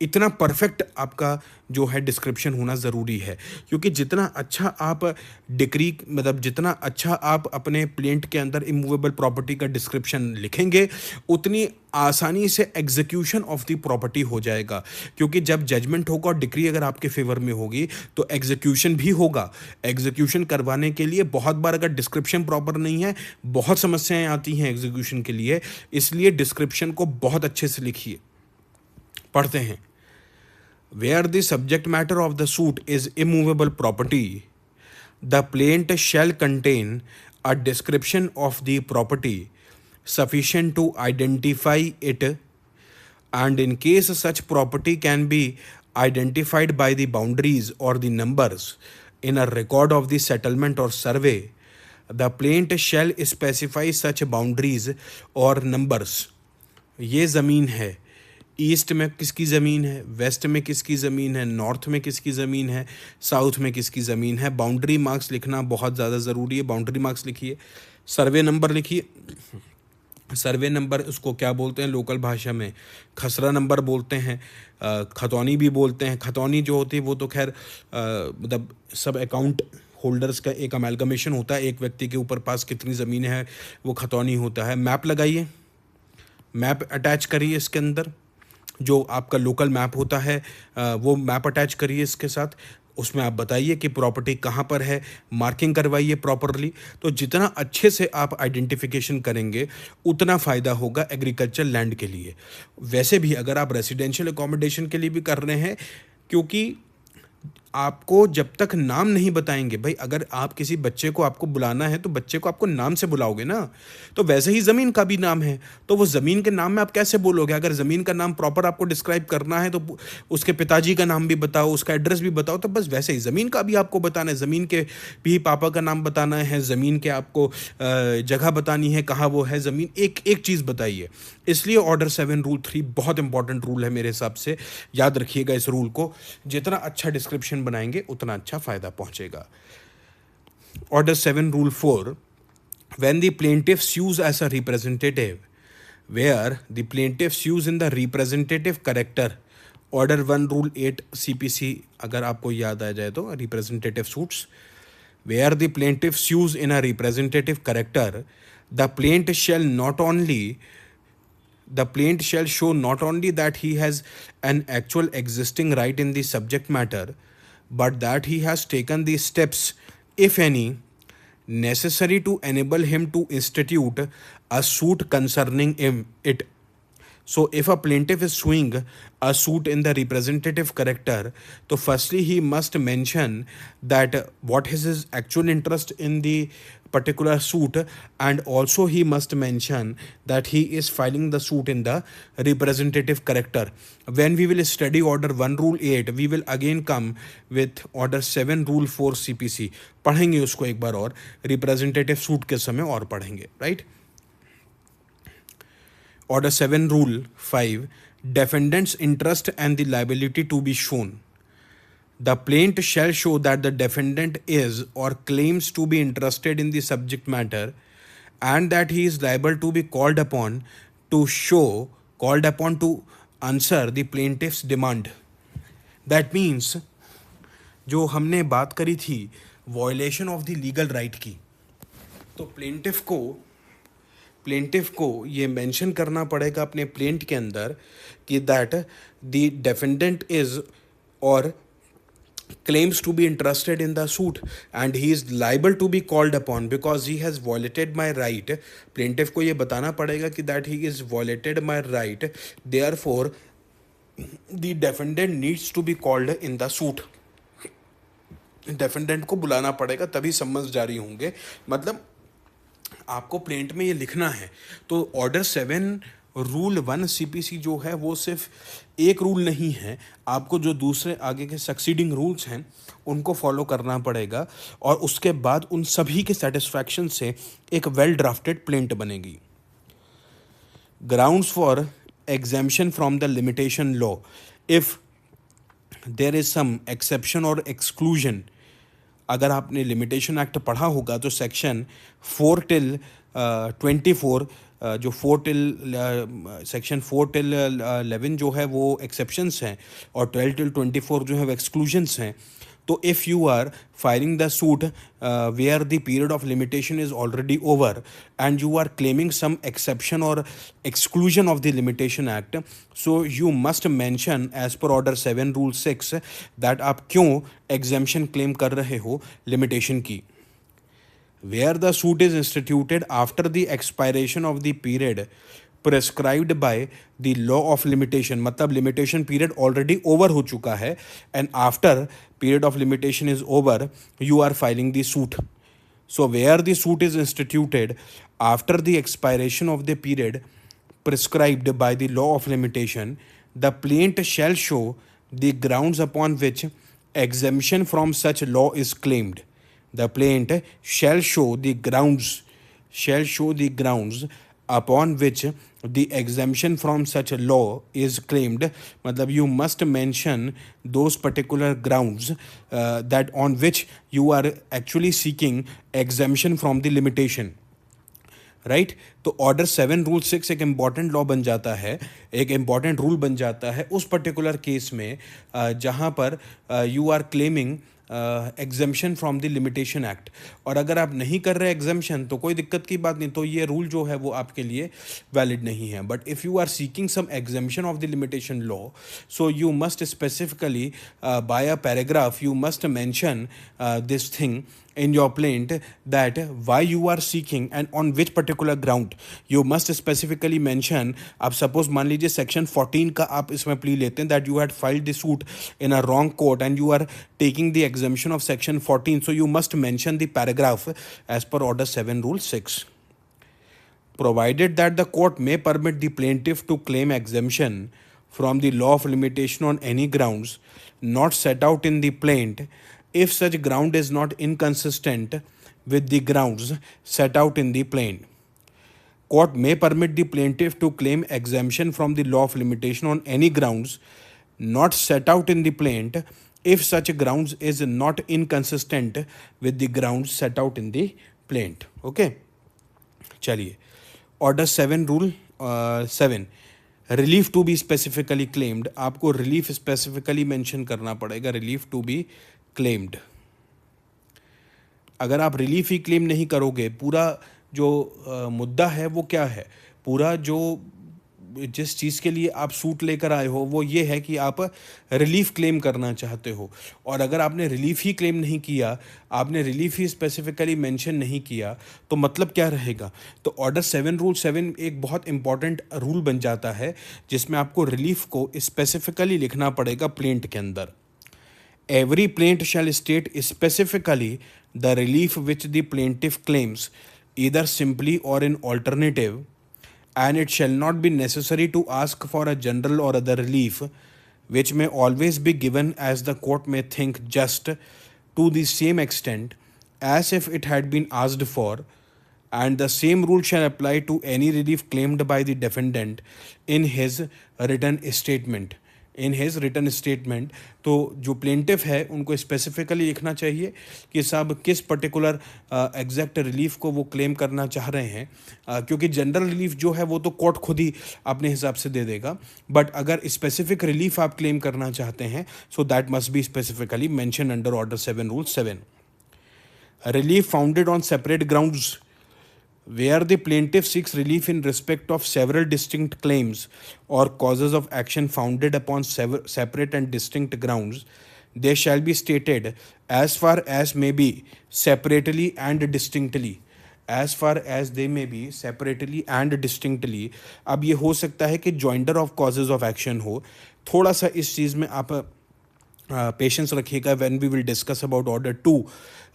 इतना परफेक्ट आपका जो है डिस्क्रिप्शन होना ज़रूरी है। क्योंकि जितना अच्छा आप डिक्री मतलब जितना अच्छा आप अपने प्लेंट के अंदर इमूवेबल प्रॉपर्टी का डिस्क्रिप्शन लिखेंगे, उतनी आसानी से एग्जीक्यूशन ऑफ द प्रॉपर्टी हो जाएगा। क्योंकि जब जजमेंट होगा और डिक्री अगर आपके फेवर में होगी तो एग्जीक्यूशन भी होगा। एग्जीक्यूशन करवाने के लिए बहुत बार अगर डिस्क्रिप्शन प्रॉपर नहीं है, बहुत समस्याएं आती हैं एग्जीक्यूशन के लिए। इसलिए डिस्क्रिप्शन को बहुत अच्छे से लिखिए। पढ़ते हैं, where the subject matter of the suit is immovable property, the plaint shall contain a description of the property sufficient to identify it, and in case such property can be identified by the boundaries or the numbers in a record of the settlement or survey, the plaint shall specify such boundaries or numbers। ये ज़मीन है, east में किसकी ज़मीन है, waste में किसकी ज़मीन है, नॉर्थ में किसकी ज़मीन है, साउथ में किसकी ज़मीन है। बाउंड्री मार्क्स लिखना बहुत ज़्यादा ज़रूरी है। बाउंड्री मार्क्स लिखिए, सर्वे नंबर लिखिए। सर्वे नंबर उसको क्या बोलते हैं लोकल भाषा में? खसरा नंबर बोलते हैं, खतौनी भी बोलते हैं। खतौनी जो होती है वो तो खैर मतलब सब अकाउंट होल्डर्स का एक अमेलगमेशन होता है, एक व्यक्ति के ऊपर पास कितनी ज़मीन है वो खतौनी होता है। मैप लगाइए, मैप अटैच करिए इसके अंदर, जो आपका लोकल मैप होता है वो मैप अटैच करिए इसके साथ। उसमें आप बताइए कि प्रॉपर्टी कहाँ पर है, मार्किंग करवाइए प्रॉपरली। तो जितना अच्छे से आप आइडेंटिफिकेशन करेंगे उतना फ़ायदा होगा एग्रीकल्चर लैंड के लिए। वैसे भी अगर आप रेसिडेंशियल अकोमोडेशन के लिए भी कर रहे हैं, क्योंकि आपको जब तक नाम नहीं बताएंगे, भाई अगर आप किसी बच्चे को आपको बुलाना है तो बच्चे को आपको नाम से बुलाओगे ना। तो वैसे ही ज़मीन का भी नाम है, तो वो ज़मीन के नाम में आप कैसे बोलोगे? अगर ज़मीन का नाम प्रॉपर आपको डिस्क्राइब करना है तो उसके पिताजी का नाम भी बताओ, उसका एड्रेस भी बताओ। तो बस वैसे ही ज़मीन का भी आपको बताना है, ज़मीन के भी पापा का नाम बताना है, ज़मीन के आपको जगह बतानी है कहाँ वो है ज़मीन, एक एक चीज़ बताइए। इसलिए ऑर्डर 7 रूल 3 बहुत इंपॉर्टेंट रूल है मेरे हिसाब से। याद रखिएगा इस रूल को, जितना अच्छा डिस्क्रिप्शन बनाएंगे उतना अच्छा फ़ायदा पहुंचेगा। Order 7 rule 4, when the plaintiff sues as a representative, where the plaintiff sues in the representative character, order 1 rule 8 CPC अगर आपको याद आ जाए तो representative suits, where the plaintiff sues in a representative character, the plaintiff shall not only the plaintiff shall show not only that he has an actual existing right in the subject matter, but that he has taken the steps, if any, necessary to enable him to institute a suit concerning it. So, if a plaintiff is suing a suit in the representative character, so firstly he must mention that what is his actual interest in the particular suit, and also he must mention that he is filing the suit in the representative character. When we will study order 1 rule 8, we will again come with order 7 rule 4 CPC. पढ़ेंगे उसको एक बार और, representative suit के समय और पढ़ेंगे, right? Order 7 Rule 5, defendant's interest and the liability to be shown. The plaintiff shall show that the defendant is or claims to be interested in the subject matter, and that he is liable to be called upon to answer the plaintiff's demand. That means जो हमने बात करी थी violation of the legal right की, तो plaintiff को ये mention करना पड़ेगा अपने प्लेंट के अंदर कि दैट द डिफेंडेंट इज और claims to be interested in the suit and he is liable to be called upon because he has violated my right. Plaintiff को ये बताना पड़ेगा कि that he is violated my right, therefore the defendant needs to be called in the suit. Defendant को बुलाना पड़ेगा तभी summons जारी होंगे, मतलब आपको प्लेंट में ये लिखना है. तो ऑर्डर 7 रूल 1 CPC जो है वो सिर्फ एक रूल नहीं है, आपको जो दूसरे आगे के सक्सीडिंग रूल्स हैं उनको फॉलो करना पड़ेगा और उसके बाद उन सभी के सेटिस्फैक्शन से एक वेल ड्राफ्टेड प्लेंट बनेगी. Grounds for exemption from the limitation law, if there is some exception और एक्सक्लूजन. अगर आपने लिमिटेशन एक्ट पढ़ा होगा तो सेक्शन 4 till 24, जो 4 till सेक्शन 4 till 11 जो है वो एक्सेप्शंस हैं और 12 till 24 जो है वो एक्सक्लूजन्स हैं. तो if you are filing the suit where the period of limitation is already over and you are claiming some exception और exclusion of the limitation act, so you must mention as per order 7 rule 6 that आप क्यों exemption claim कर रहे हो limitation की. Where the suit is instituted after the expiration of the period prescribed by the law of limitation, मतलब limitation period already over हो चुका है and after period of limitation is over you are filing the suit. So where the suit is instituted after the expiration of the period prescribed by the law of limitation, the plaintiff shall show the grounds upon which exemption from such law is claimed. The plaintiff shall show the grounds upon which the exemption from such a law is claimed. मतलब you must mention those particular grounds that on which you are actually seeking exemption from the limitation. Right तो order 7 rule 6 एक important law बन जाता है, एक important rule बन जाता है उस पर्टिकुलर केस में जहाँ पर you are claiming exemption from the limitation act. और अगर आप नहीं कर रहे एग्जेम्पशन तो कोई दिक्कत की बात नहीं, तो ये रूल जो है वो आपके लिए वैलिड नहीं है. But if you are seeking some exemption of the limitation law, so you must specifically by a paragraph you must mention this thing in your plaint that why you are seeking and on which particular ground. You must specifically mention. आप suppose मान लीजिए section 14 का आप इसमें plea लेते हैं that you had filed the suit in a wrong court and you are taking the exemption of section 14, so you must mention the paragraph as per order 7 rule 6. Provided that the court may permit the plaintiff to claim exemption from the law of limitation on any grounds not set out in the plaint, if such ground is not inconsistent with the grounds set out in the plaint. Court may permit the plaintiff to claim exemption from the law of limitation on any grounds not set out in the plaint if such grounds is not inconsistent with the grounds set out in the plaint. Okay. चलिए, order 7 rule 7, relief to be specifically claimed. आपको relief specifically mention करना पड़ेगा, relief to be claimed. अगर आप relief ही claim नहीं करोगे, पूरा जो मुद्दा है वो क्या है, पूरा जो जिस चीज़ के लिए आप सूट लेकर आए हो वो ये है कि आप रिलीफ क्लेम करना चाहते हो, और अगर आपने रिलीफ ही क्लेम नहीं किया, आपने रिलीफ ही स्पेसिफिकली मेंशन नहीं किया, तो मतलब क्या रहेगा। तो ऑर्डर 7 रूल 7 एक बहुत इंपॉर्टेंट रूल बन जाता है जिसमें आपको रिलीफ को स्पेसिफिकली लिखना पड़ेगा प्लेंट के अंदर। Every plaint shall state specifically the relief which the plaintiff claims, either simply or in alternative, and it shall not be necessary to ask for a general or other relief, which may always be given as the court may think just, to the same extent as if it had been asked for, and the same rule shall apply to any relief claimed by the defendant in his written statement. In his written statement, तो जो plaintiff है उनको specifically लिखना चाहिए कि साहब किस particular exact relief को वो क्लेम करना चाह रहे हैं, क्योंकि जनरल रिलीफ जो है वो तो कोर्ट खुद ही अपने हिसाब से दे देगा, बट अगर स्पेसिफिक रिलीफ आप क्लेम करना चाहते हैं सो that must be specifically mention under order 7 rule 7। Relief founded on separate grounds, where the plaintiff seeks relief in respect of several distinct claims or causes of action founded upon separate and distinct grounds, they shall be stated as far as may be separately and distinctly. As far as they may be separately and distinctly. अब ये हो सकता है कि joinder of causes of action हो, थोड़ा सा इस चीज़ में आप पेशेंस रखिएगा। When we will discuss about order 2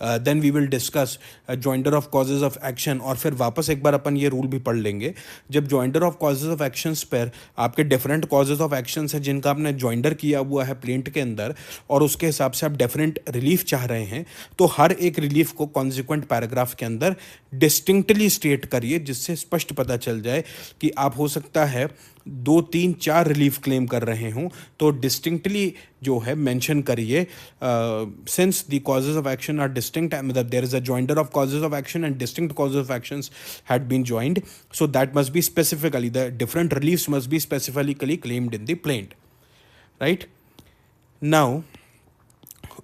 then we will discuss joinder of causes of action, और फिर वापस एक बार अपन ये रूल भी पढ़ लेंगे। जब joinder of causes of actions पर आपके डिफरेंट कॉजेज ऑफ एक्शंस हैं जिनका आपने जॉइंडर किया हुआ है प्लेंट के अंदर, और उसके हिसाब से आप डिफरेंट रिलीफ चाह रहे हैं, तो हर एक रिलीफ को कॉन्सिक्वेंट पैराग्राफ के अंदर डिस्टिंक्टली स्टेट करिए, जिससे स्पष्ट पता चल जाए कि आप हो सकता है 2, 3, 4 रिलीफ क्लेम कर रहे हों, तो डिस्टिंक्टली जो है मेंशन करिए। Since the causes of action are distinct, मतलब there is a joinder of causes of action and distinct causes of actions had been joined, so that must be specifically, the different reliefs must be specifically claimed in the plaint, right. Now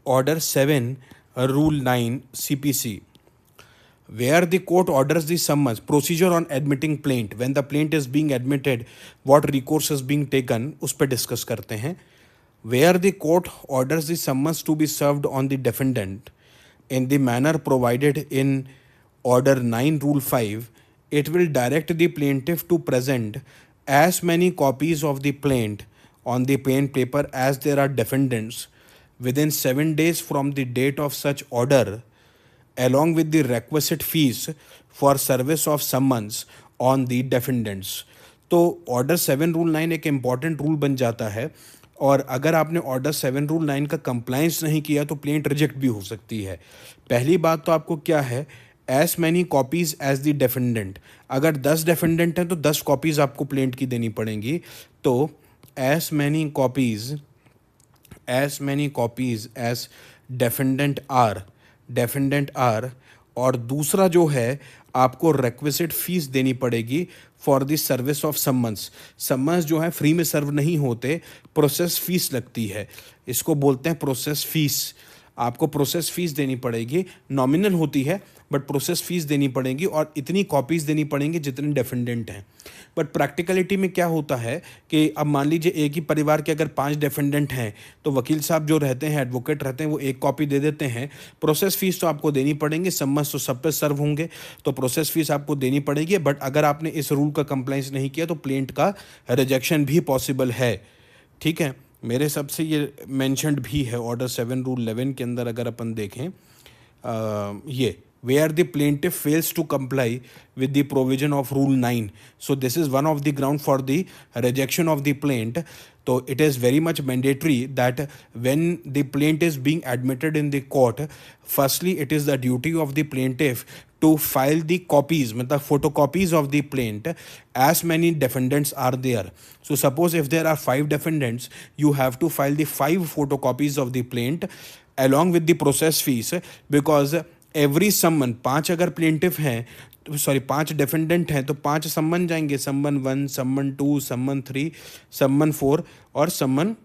order 7 rule 9 CPC, where the court orders the summons, procedure on admitting plaint, when the plaint is being admitted, what recourse is being taken, उस पर discuss करते हैं। where the court orders the summons to be served on the defendant in the manner provided in order 9 rule 5, it will direct the plaintiff to present as many copies of the plaint on the plain paper as there are defendants within 7 days from the date of such order, along with the requisite fees for service of summons on the defendants। तो order 7 rule 9 एक important rule बन जाता है, और अगर आपने order 7 rule 9 का compliance नहीं किया तो प्लेंट रिजेक्ट भी हो सकती है। पहली बात तो आपको क्या है, as many copies as the defendant, अगर 10 डिफेंडेंट हैं तो 10 कॉपीज़ आपको प्लेंट की देनी पड़ेंगी, तो as many copies as defendant are, और दूसरा जो है आपको रिक्विजिट फीस देनी पड़ेगी for the service of summons. Summons जो है फ्री में सर्व नहीं होते, प्रोसेस फीस लगती है, इसको बोलते हैं प्रोसेस फीस। आपको प्रोसेस फीस देनी पड़ेगी, नॉमिनल होती है बट प्रोसेस फीस देनी पड़ेगी, और इतनी कॉपीज़ देनी पड़ेंगी जितने डिफेंडेंट हैं। बट प्रैक्टिकलिटी में क्या होता है कि अब मान लीजिए एक ही परिवार के अगर 5 डिफेंडेंट हैं तो वकील साहब जो रहते हैं, एडवोकेट रहते हैं, वो एक कॉपी दे देते हैं। प्रोसेस फीस तो आपको देनी पड़ेंगी, सम्मन्स तो सब पे सर्व होंगे, तो प्रोसेस फीस आपको देनी पड़ेगी। बट अगर आपने इस रूल का कंप्लायंस नहीं किया तो प्लेंट का रिजेक्शन भी पॉसिबल है, ठीक है। मेरे हिसाब से ये मेंशन्ड भी है ऑर्डर 7 रूल 11 के अंदर। अगर अपन देखें ये where the plaintiff fails to comply with the provision of rule 9, so this is one of the ground for the rejection of the plaint. So it is very much mandatory that when the plaint is being admitted in the court, firstly it is the duty of the plaintiff to file the copies, मतलब photocopies of the plaint, as many defendants are there. So suppose if there are 5 defendants, you have to file the 5 photocopies of the plaint along with the process fees, because every सम्मन 5 अगर plaintiff हैं sorry 5 defendant हैं तो 5 सम्मन जाएंगे, सम्मन 1, सम्मन 2, सम्मन 3, सम्मन 4 और सम्मन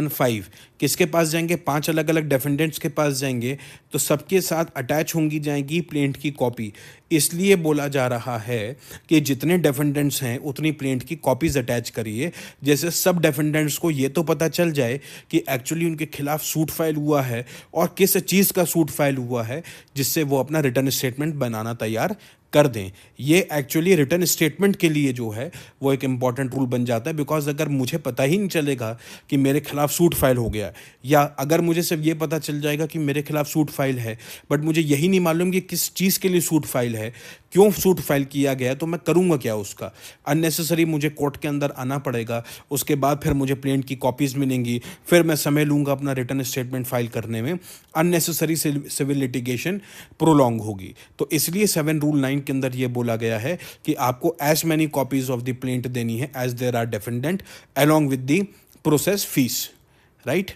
5 किसके पास जाएंगे? 5 अलग अलग डिफेंडेंट्स के पास जाएंगे, तो सबके साथ अटैच होंगी जाएंगी प्लेंट की कॉपी। इसलिए बोला जा रहा है कि जितने डिफेंडेंट्स हैं उतनी प्लेंट की कॉपीज अटैच करिए, जैसे सब डिफेंडेंट्स को ये तो पता चल जाए कि एक्चुअली उनके खिलाफ सूट फाइल हुआ है और किस चीज़ का सूट फाइल हुआ है, जिससे वो अपना रिटर्न स्टेटमेंट बनाना तैयार कर दें। ये एक्चुअली रिटर्न स्टेटमेंट के लिए जो है वो एक इम्पॉर्टेंट रूल बन जाता है, बिकॉज अगर मुझे पता ही नहीं चलेगा कि मेरे खिलाफ सूट फाइल हो गया, या अगर मुझे सिर्फ ये पता चल जाएगा कि मेरे खिलाफ सूट फाइल है बट मुझे यही नहीं मालूम कि किस चीज़ के लिए सूट फाइल है, क्यों सूट फाइल किया गया, तो मैं करूँगा क्या उसका? अननेसेसरी मुझे कोर्ट के अंदर आना पड़ेगा, उसके बाद फिर मुझे प्लेंट की कॉपीज़ मिलेंगी, फिर मैं समय लूँगा अपना रिटर्न स्टेटमेंट फाइल करने में, अननेसेसरी सिविल लिटिगेशन प्रोलॉन्ग होगी। तो इसलिए 7 रूल 9 के अंदर ये बोला गया है कि आपको as many copies of the plaint देनी है as there are defendant along with the process fees, right.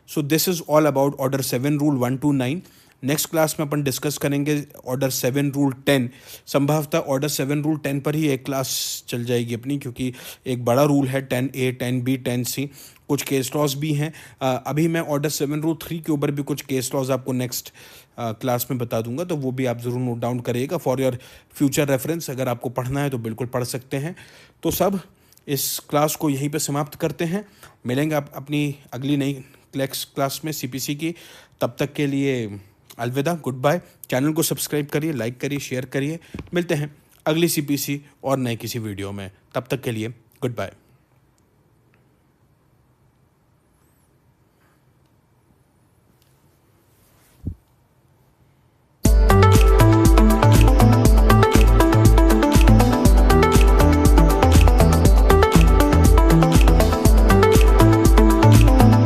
So this is all about order 7 rule 1 to 9। Next class में अपन डिस्कस करेंगे ऑर्डर 7 रूल 10। संभवतः ऑर्डर 7 रूल 10 पर ही एक class चल जाएगी अपनी, क्योंकि एक बड़ा रूल है 10A 10B 10C, कुछ केस लॉज भी हैं। अभी मैं ऑर्डर 7 रूल 3 के ऊपर भी कुछ केस लॉज आपको नेक्स्ट क्लास में बता दूंगा, तो वो भी आप ज़रूर नोट डाउन करिएगा फॉर योर फ्यूचर रेफरेंस। अगर आपको पढ़ना है तो बिल्कुल पढ़ सकते हैं। तो सब इस क्लास को यहीं पे समाप्त करते हैं, मिलेंगे आप अपनी अगली नई क्लास में CPC की। तब तक के लिए अलविदा, गुड बाय। चैनल को सब्सक्राइब करिए, लाइक करिए, शेयर करिए। मिलते हैं अगली CPC और नए किसी वीडियो में, तब तक के लिए गुड बाय।